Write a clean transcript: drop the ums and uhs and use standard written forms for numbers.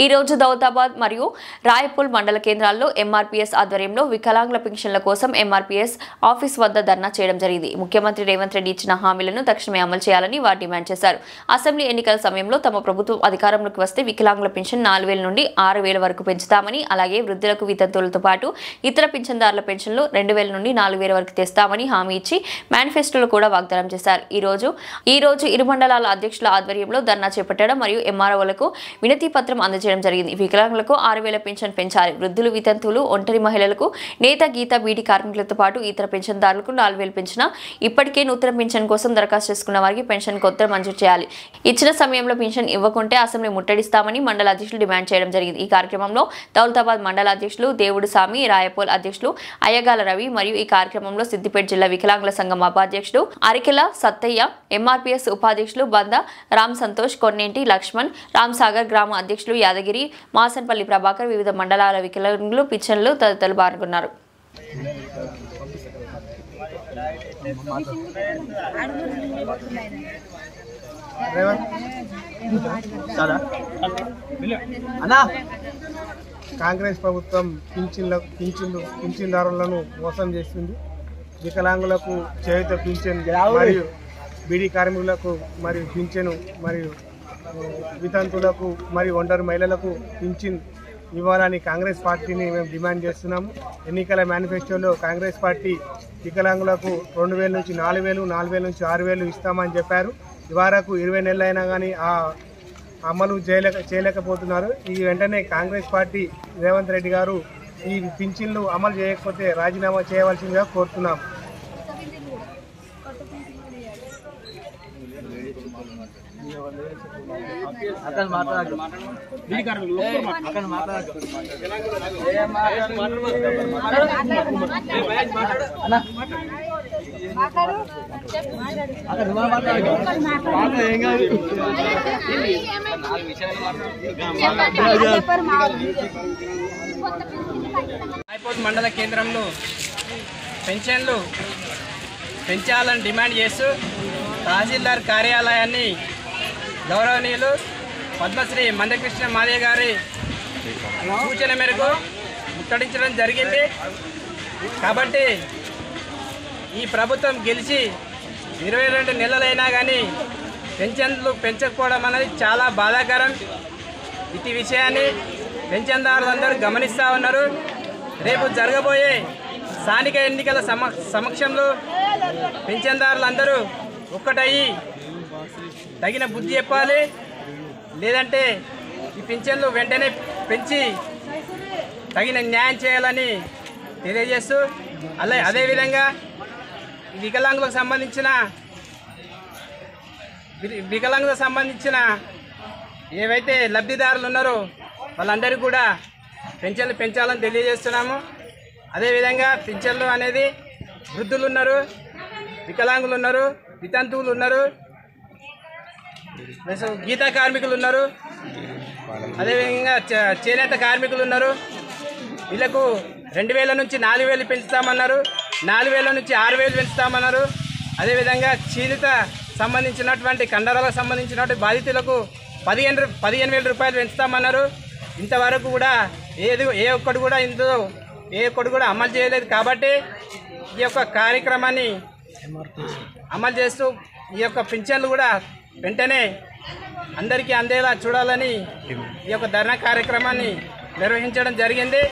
ఈ రోజు దౌలతాబాద్ మరియు రాయపూల్ మండల కేంద్రాల్లో ఎంఆర్పీఎస్ ఆధ్వర్యంలో వికలాంగుల పెన్షన్ల కోసం ఎంఆర్పీఎస్ ఆఫీస్ వద్ద ధర్నా చేయడం జరిగింది. ముఖ్యమంత్రి రేవంత్ రెడ్డి ఇచ్చిన హామీలను తక్షణమే అమలు చేయాలని వారు డిమాండ్ చేశారు. అసెంబ్లీ ఎన్నికల సమయంలో తమ ప్రభుత్వం అధికారంలోకి వస్తే వికలాంగుల పెన్షన్ 4000 నుండి 6000 వరకు పెంచుతామని, అలాగే వృద్ధులకు వితంతువులతో పాటు ఇతర పింఛన్దారుల పెన్షన్లు 2000 నుండి 4000 వరకు తెస్తామని హామీ ఇచ్చి మేనిఫెస్టోలో కూడా వాగ్దానం చేశారు. ఈ రోజు ఇరు మండలాల అధ్యక్షుల ఆధ్వర్యంలో ధర్నా చేపట్టడం మరియు ఎంఆర్ఓలకు వినతి పత్రం అందజేయడం జరిగింది. వికలాంగులకు 6000 పెన్షన్ పెంచాలి, వృద్ధులు, వితంతువులు, ఒంటరి మహిళలకు, నేత గీత బీటీ కార్మికులతో పాటు ఇతర పెన్షన్దారులకు 4000 పెంచినా ఇప్పటికే నూతన పెన్షన్ కోసం దరఖాస్తు చేసుకున్న వారికి పెన్షన్ కొత్త మంజూరు చేయాలి. ఇచ్చిన సమయంలో పెన్షన్ ఇవ్వకుంటే అసెంబ్లీ ముట్టడిస్తామని మండల అధ్యక్షులు డిమాండ్ చేయడం జరిగింది. ఈ కార్యక్రమంలో దౌలతాబాద్ మండల అధ్యక్షులు దేవుడు సామి, రాయపోల్ అధ్యక్షులు అయ్యగాల రవి మరియు ఈ కార్యక్రమంలో సిద్దిపేట జిల్లా వికలాంగుల సంఘం ఉపాధ్యక్షుడు అరికెల సత్తయ్య, ఎంఆర్పీఎస్ ఉపాధ్యక్షులు బంద రామ్ సంతోష్, కొన్నేంటి లక్ష్మణ్, రామ్ సాగర్ గ్రామ అధ్యక్షులు యాదగిరి, మాసన్పల్లి ప్రభాకర్, వివిధ మండలాల వికలాంగులు, పింఛన్లు తదితరులు పాల్గొన్నారు. కాంగ్రెస్ ప్రభుత్వం పింఛన్దారులను మోసం చేస్తుంది. వికలాంగులకు చేయుత పింఛన్ మరియు బీడీ కార్మికులకు మరియు పింఛను మరియు వితంతులకు మరియు ఒంటరి మహిళలకు పింఛన్ ఇవ్వాలని కాంగ్రెస్ పార్టీని మేము డిమాండ్ చేస్తున్నాము. ఎన్నికల మేనిఫెస్టోలో కాంగ్రెస్ పార్టీ వికలాంగులకు 2000 నుంచి 4000, 4000 నుంచి 6000 ఇస్తామని చెప్పారు. ఇవరకు 20 నెలలు అయినా కానీ ఆ అమలు చేయలేకపోతున్నారు. ఈ వెంటనే కాంగ్రెస్ పార్టీ రేవంత్ రెడ్డి గారు ఈ పింఛన్లు అమలు చేయకపోతే రాజీనామా చేయవలసిందిగా కోరుతున్నాం. మండల కేంద్రంలో పెన్షన్లు పెంచాలని డిమాండ్ చేస్తూ తహసీల్దార్ కార్యాలయాన్ని గౌరవనీయులు పద్మశ్రీ మందకృష్ణ మాదే గారి సూచన మేరకు ముట్టడించడం జరిగింది. కాబట్టి ఈ ప్రభుత్వం గెలిచి 22 నెలలైనా కానీ పెన్షన్లు పెంచకపోవడం అనేది చాలా బాధాకరం. ఇటు విషయాన్ని పెన్షన్దారులందరూ గమనిస్తూ ఉన్నారు. రేపు జరగబోయే స్థానిక ఎన్నికల సమక్షంలో పెన్షన్దారులందరూ ఒక్కటయ్యి తగిన బుద్ధి చెప్పాలి. లేదంటే ఈ పింఛన్లు వెంటనే పెంచి తగిన న్యాయం చేయాలని తెలియజేస్తూ అదేవిధంగా వికలాంగులకు సంబంధించిన ఏవైతే లబ్ధిదారులు ఉన్నారో వాళ్ళందరికీ కూడా పెన్షన్లు పెంచాలని తెలియజేస్తున్నాము. అదేవిధంగా పెన్షన్లు అనేది వృద్ధులు ఉన్నారు, వికలాంగులు ఉన్నారు, వితంతువులు ఉన్నారు, గీతా కార్మికులు ఉన్నారు, అదేవిధంగా చేనేత కార్మికులు ఉన్నారు. వీళ్ళకు 2000 నుంచి 4000 పెంచుతామన్నారు, 4000 నుంచి 6000 పెంచుతామన్నారు. అదేవిధంగా క్షీణిత సంబంధించినటువంటి కండరాలకు సంబంధించినటువంటి బాధితులకు 15,000 రూపాయలు పెంచుతామన్నారు. ఇంతవరకు కూడా ఏ ఒక్కడు కూడా అమలు చేయలేదు. కాబట్టి ఈ యొక్క కార్యక్రమాన్ని అమలు చేస్తూ ఈ యొక్క పింఛన్లు కూడా వెంటనే అందరికీ అందేలా చూడాలని ఈ యొక్క ధర్నా కార్యక్రమాన్ని నిర్వహించడం జరిగింది.